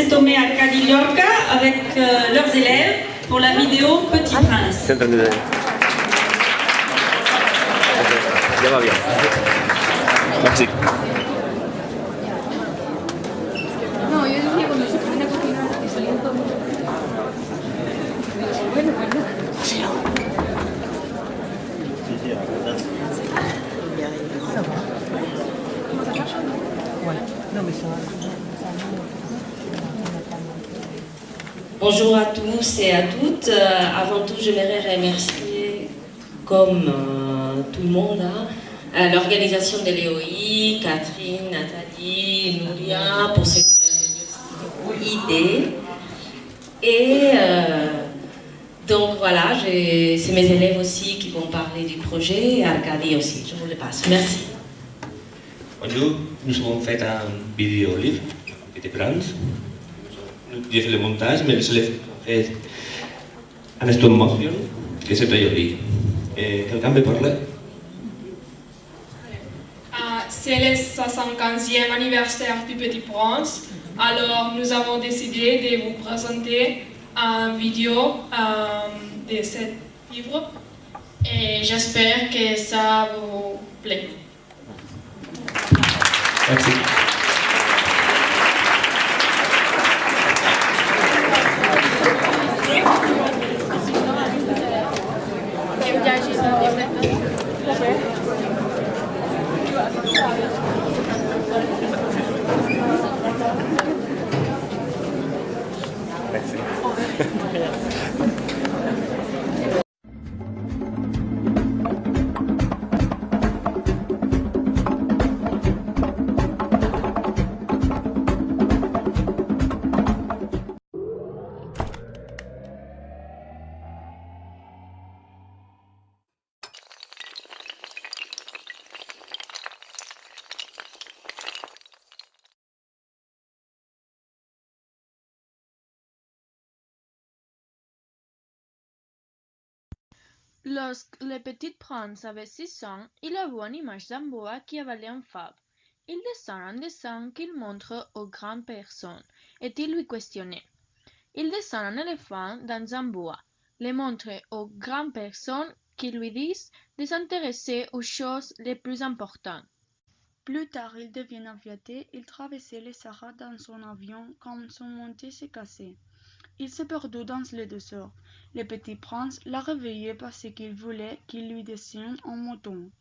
laisser tomber Arcadi Llorca avec leurs élèves pour la vidéo Petit Prince. Ya va bien. Merci. No, yo decía cuando se ponen a cocinar que salían todos. Bueno, pues no. Bonjour à tous et à toutes. Avant tout, j'aimerais remercier, comme tout le monde, l'organisation de l'EOI, Catherine, Nathalie, Nouria, pour cette idée. Et donc voilà, c'est mes élèves aussi qui vont parler du projet, et Arcadie aussi. Je vous le passe. Merci. Bonjour, nous avons fait un vidéo livre, Petit Prince. J'ai fait le montage, mais je l'ai fait en stop motion, que c'est très joli. Quelqu'un peut parler? C'est le 75e anniversaire du Petit Prince. Alors nous avons décidé de vous présenter une vidéo de ce livre et j'espère que ça vous plaît. Merci. Lorsque le petit prince avait 6 ans, il a vu une image d'un boa qui avalait une fave. Il descend un dessin qu'il montre aux grandes personnes et il lui questionnait. Il descend un éléphant dans un bois, le montre aux grandes personnes qui lui disent de s'intéresser aux choses les plus importantes. Plus tard, il devient aviateur. Il traversait le Sahara dans son avion quand son moteur s'est cassé. Il s'est perdu dans le désert. Le petit prince l'a réveillé parce qu'il voulait qu'il lui dessine un mouton.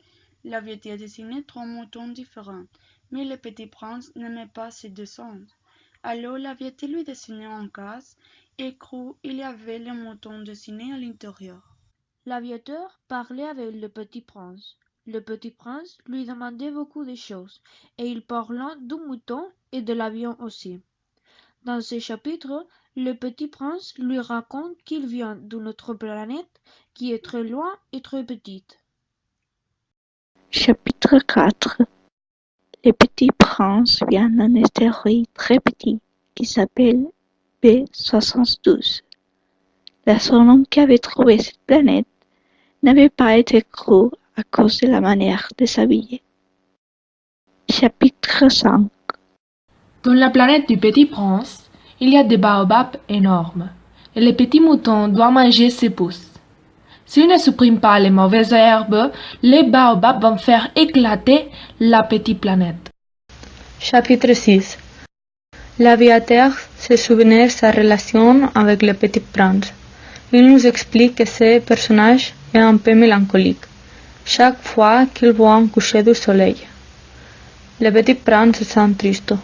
L'aviateur dessinait 3 moutons différents, mais le petit prince n'aimait pas ces dessins. Alors l'aviateur lui dessinait une case et crut il y avait le mouton dessiné à l'intérieur. L'aviateur parlait avec le petit prince. Le petit prince lui demandait beaucoup de choses, et il parla du mouton et de l'avion aussi. Dans ce chapitre, le petit prince lui raconte qu'il vient d'une autre planète qui est très loin et très petite. Chapitre 4. Le petit prince vient d'un astéroïde très petit qui s'appelle B72. L'astronome qui avait trouvé cette planète n'avait pas été cru à cause de la manière de s'habiller. Chapitre 5. Dans la planète du Petit Prince, il y a des baobabs énormes et le petit mouton doit manger ses pousses. S'il ne supprime pas les mauvaises herbes, les baobabs vont faire éclater la petite planète. Chapitre 6. L'aviateur se souvenait de sa relation avec le petit prince. Il nous explique que ce personnage est un peu mélancolique, chaque fois qu'il voit un coucher du soleil. Le petit prince se sent triste.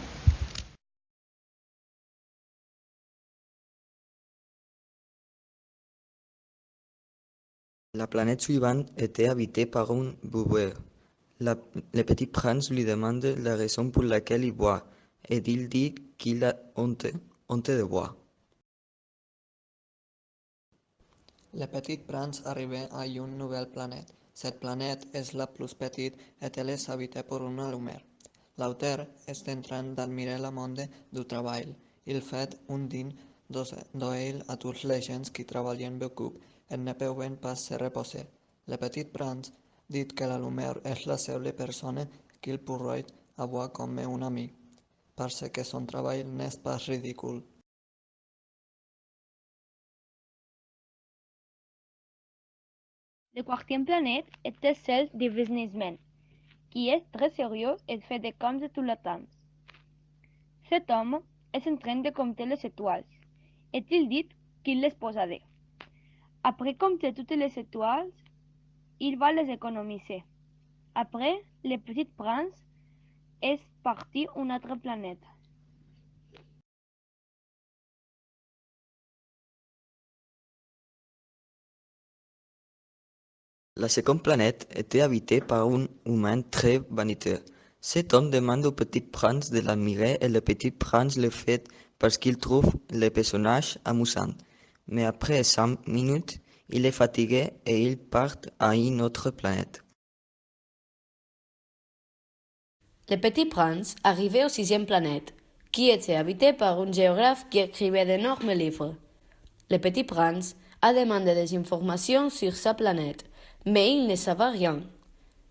La planète suivante était habitée par un buveur. Le petit prince lui demande la raison pour laquelle il boit, et il dit qu'il a honte de boire. Le petit prince arrivait à une nouvelle planète. Cette planète est la plus petite et elle est habitée par un humain. L'auteur est en train d'admirer le monde du travail. Il fait un din d'oeil à tous les gens qui travaillent beaucoup et ne peuvent pas se reposer. Le petit prince dit que l'humain est la seule personne qu'il pourrait avoir comme un ami. parce que son travail n'est pas ridicule. La quatrième planète était celle des businessmen, qui est très sérieux et fait des comptes tout le temps. Cet homme est en train de compter les étoiles, et il dit qu'il les possédait. Après compter toutes les étoiles, il va les économiser. Après, le petit prince est parti à une autre planète. La seconde planète était habitée par un humain très vaniteux. Cet homme demande au petit prince de l'admirer et le petit prince le fait parce qu'il trouve le personnage amusant. Mais après 5 minutes, il est fatigué et il part à une autre planète. Le petit prince arrivait au 6e planète, qui était habité par un géographe qui écrivait d'énormes livres. Le petit prince a demandé des informations sur sa planète, mais il ne savait rien.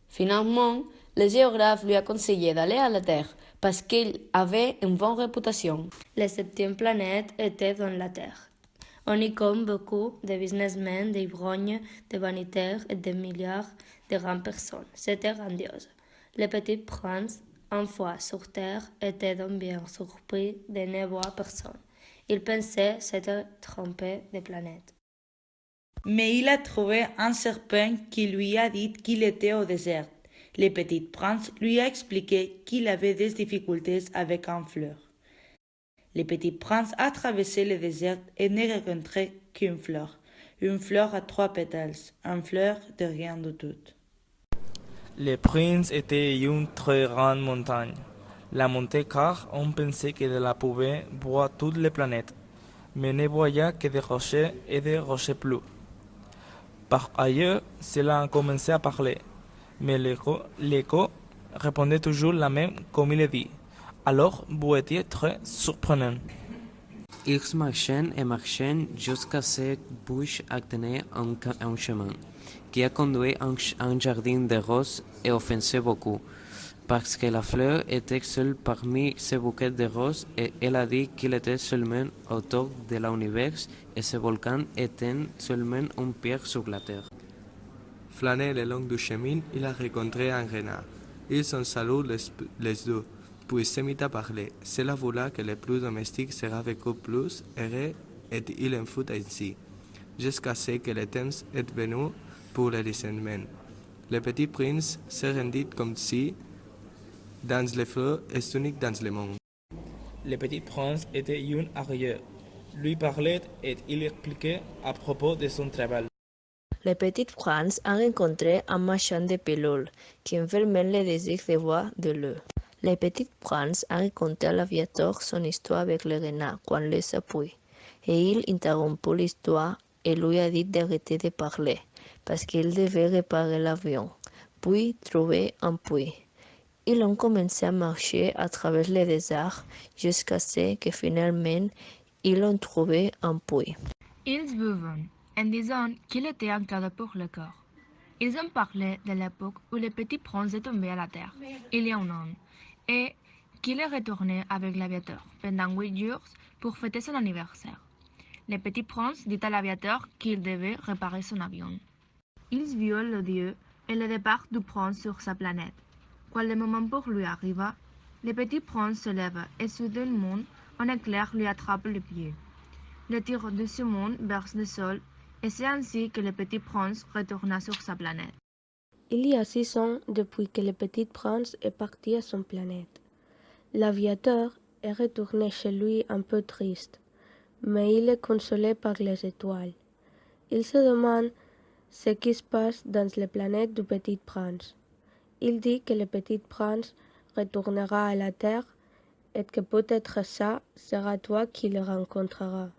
Finalement, le géographe lui a conseillé d'aller à la Terre parce qu'il avait une bonne réputation. La 7e planète était dans la Terre. On y compte beaucoup de businessmen, d'ivrognes, de vanitaires et de milliards de grandes personnes. C'était grandiose. Le petit prince, une fois sur Terre, était donc bien surpris de ne voir personne. Il pensait s'être trompé de planète. Mais il a trouvé un serpent qui lui a dit qu'il était au désert. Le petit prince lui a expliqué qu'il avait des difficultés avec une fleur. Le petit prince a traversé le désert et n'a rencontré qu'une fleur à 3 pétales, une fleur de rien du tout. Le prince était une très grande montagne. La montée car on pensait que de la pouvait voir toutes les planètes, mais ne voyait que des rochers et des rochers bleus. Par ailleurs, cela a commencé à parler, mais l'écho répondait toujours la même comme il dit. Alors, vous étiez très surprenant. Ils marchaient et marchaient jusqu'à ce que Bush atteignait un chemin qui a conduit à un jardin de roses et offensait beaucoup, parce que la fleur était seule parmi ces bouquets de roses et elle a dit qu'il était seulement autour de l'univers et ce volcan était seulement une pierre sur la terre. Flânant le long du chemin, il a rencontré un renard. Ils s'en saluent les deux, puis se mit à parler. Cela voulait que le plus domestique sera beaucoup plus heureux et il en fut ainsi, jusqu'à ce que le temps est venu pour le discernement. Le petit prince se rendit comme si, dans les fleurs, est unique dans le monde. Le petit prince était un arrière. Lui parlait et il expliquait à propos de son travail. Le petit prince a rencontré un marchand de pilules qui enfermait le désir de voir de l'eau. Le petit prince a raconté à l'aviateur son histoire avec le renard quand les appuie, et il interrompit l'histoire et lui a dit d'arrêter de parler parce qu'il devait réparer l'avion, puis trouver un puits. Ils ont commencé à marcher à travers le désert jusqu'à ce que finalement ils ont trouvé un puits. Ils buvaient en disant qu'il était en cadeau pour le corps. Ils ont parlé de l'époque où le petit prince est tombé à la terre, il y a un an, et qu'il est retourné avec l'aviateur pendant 8 jours pour fêter son anniversaire. Le petit prince dit à l'aviateur qu'il devait réparer son avion. Ils virent le dieu et le départ du prince sur sa planète. Quand le moment pour lui arriva, le petit prince se lève et soudainement, un éclair lui attrape le pied. Le tire de ce monde vers le sol et c'est ainsi que le petit prince retourna sur sa planète. Il y a 6 ans depuis que le petit prince est parti à son planète. L'aviateur est retourné chez lui un peu triste, mais il est consolé par les étoiles. Il se demande ce qui se passe dans la planète du petit prince. Il dit que le petit prince retournera à la terre et que peut-être ça sera toi qui le rencontreras.